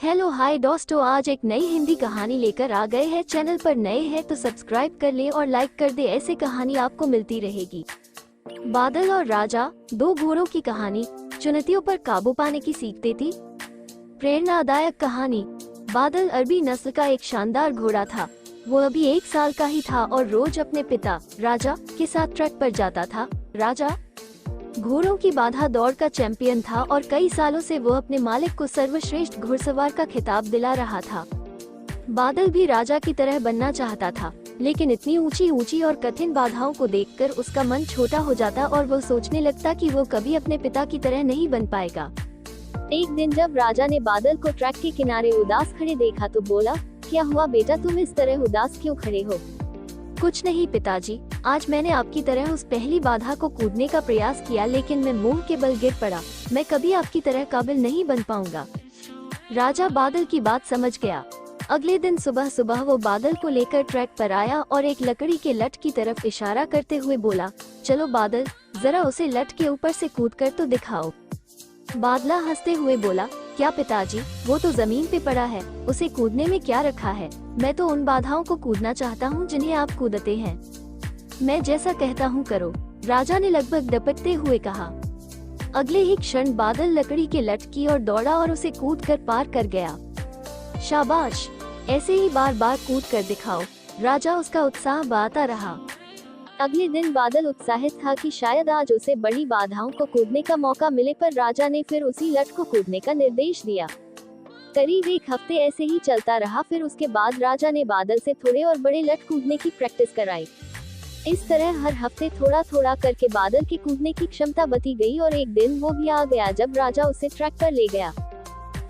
Hello hi दोस्तों, आज एक नई हिंदी कहानी लेकर आ गए हैं। चैनल पर नए हैं तो सब्सक्राइब कर ले और लाइक कर दे, ऐसे कहानी आपको मिलती रहेगी। बादल और राजा, दो घोड़ों की कहानी चुनौतियों पर काबू पाने की सीखते थी। प्रेरणादायक कहानी। बादल अरबी नस्ल का एक शानदार घोड़ा था। वो अभी 1 साल का ही था और रोज अपने पिता राजा के साथ ट्रैक पर जाता था। राजा घोड़ों की बाधा दौड़ का चैंपियन था और कई सालों से वो अपने मालिक को सर्वश्रेष्ठ घुड़सवार का खिताब दिला रहा था। बादल भी राजा की तरह बनना चाहता था, लेकिन इतनी ऊंची ऊंची और कठिन बाधाओं को देखकर उसका मन छोटा हो जाता और वो सोचने लगता कि वो कभी अपने पिता की तरह नहीं बन पाएगा। एक दिन जब राजा ने बादल को ट्रैक के किनारे उदास खड़े देखा तो बोला, क्या हुआ बेटा, तुम इस तरह उदास क्यों खड़े हो? कुछ नहीं पिताजी, आज मैंने आपकी तरह उस पहली बाधा को कूदने का प्रयास किया, लेकिन मैं मुंह के बल गिर पड़ा। मैं कभी आपकी तरह काबिल नहीं बन पाऊंगा। राजा बादल की बात समझ गया। अगले दिन सुबह सुबह वो बादल को लेकर ट्रैक पर आया और एक लकड़ी के लठ की तरफ इशारा करते हुए बोला, चलो बादल, जरा उसे लठ के ऊपर से कूद कर तो दिखाओ। बादला हंसते हुए बोला, क्या पिताजी, वो तो जमीन पे पड़ा है, उसे कूदने में क्या रखा है? मैं तो उन बाधाओं को कूदना चाहता हूँ जिन्हें आप कूदते हैं। मैं जैसा कहता हूँ करो, राजा ने लगभग दपकते हुए कहा। अगले ही क्षण बादल लकड़ी के लठ की ओर दौड़ा और उसे कूद कर पार कर गया। शाबाश, ऐसे ही बार बार कूद कर दिखाओ। राजा उसका उत्साह बढ़ाता रहा। अगले दिन बादल उत्साहित था कि शायद आज उसे बड़ी बाधाओं को कूदने का मौका मिले, पर राजा ने फिर उसी लठ को कूदने का निर्देश दिया। करीब 1 हफ्ते ऐसे ही चलता रहा। फिर उसके बाद राजा ने बादल से थोड़े और बड़े लठ कूदने की प्रैक्टिस कराई। इस तरह हर हफ्ते थोड़ा थोड़ा करके बादल की कूदने की क्षमता बढ़ती गई और एक दिन वो भी आ गया जब राजा उसे ट्रैक पर ले गया।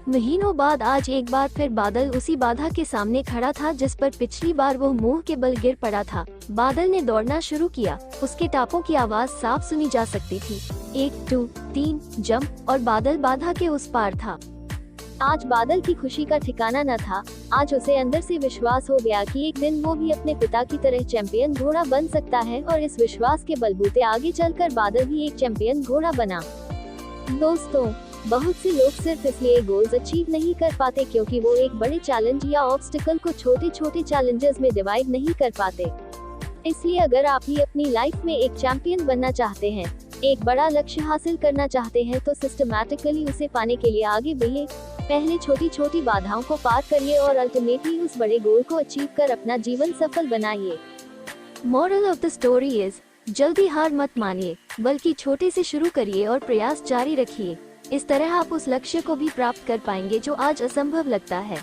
महीनों बाद आज एक बार फिर बादल उसी बाधा के सामने खड़ा था जिस पर पिछली बार वो मुंह के बल गिर पड़ा था। बादल ने दौड़ना शुरू किया। उसके टापों की आवाज साफ सुनी जा सकती थी। 1 2 3 जंप, और बादल बाधा के उस पार था। आज बादल की खुशी का ठिकाना न था। आज उसे अंदर से विश्वास हो गया कि एक दिन वो भी अपने पिता की तरह चैंपियन घोड़ा बन सकता है, और इस विश्वास के बलबूते आगे चलकर बादल भी एक चैंपियन घोड़ा बना। दोस्तों, बहुत से लोग सिर्फ इसलिए गोल्स अचीव नहीं कर पाते क्योंकि वो एक बड़े चैलेंज या ऑब्स्टिकल को छोटे छोटे चैलेंजेस में डिवाइड नहीं कर पाते। इसलिए अगर आप भी अपनी लाइफ में एक चैंपियन बनना चाहते हैं, एक बड़ा लक्ष्य हासिल करना चाहते हैं, तो सिस्टमैटिकली उसे पाने के लिए आगे बढ़िए। पहले छोटी छोटी बाधाओं को पार करिए और अल्टीमेटली उस बड़े गोल को अचीव कर अपना जीवन सफल बनाइए। Moral of the story is, जल्दी हार मत मानिए, बल्कि छोटे से शुरू करिए और प्रयास जारी रखिए। इस तरह आप उस लक्ष्य को भी प्राप्त कर पाएंगे जो आज असंभव लगता है।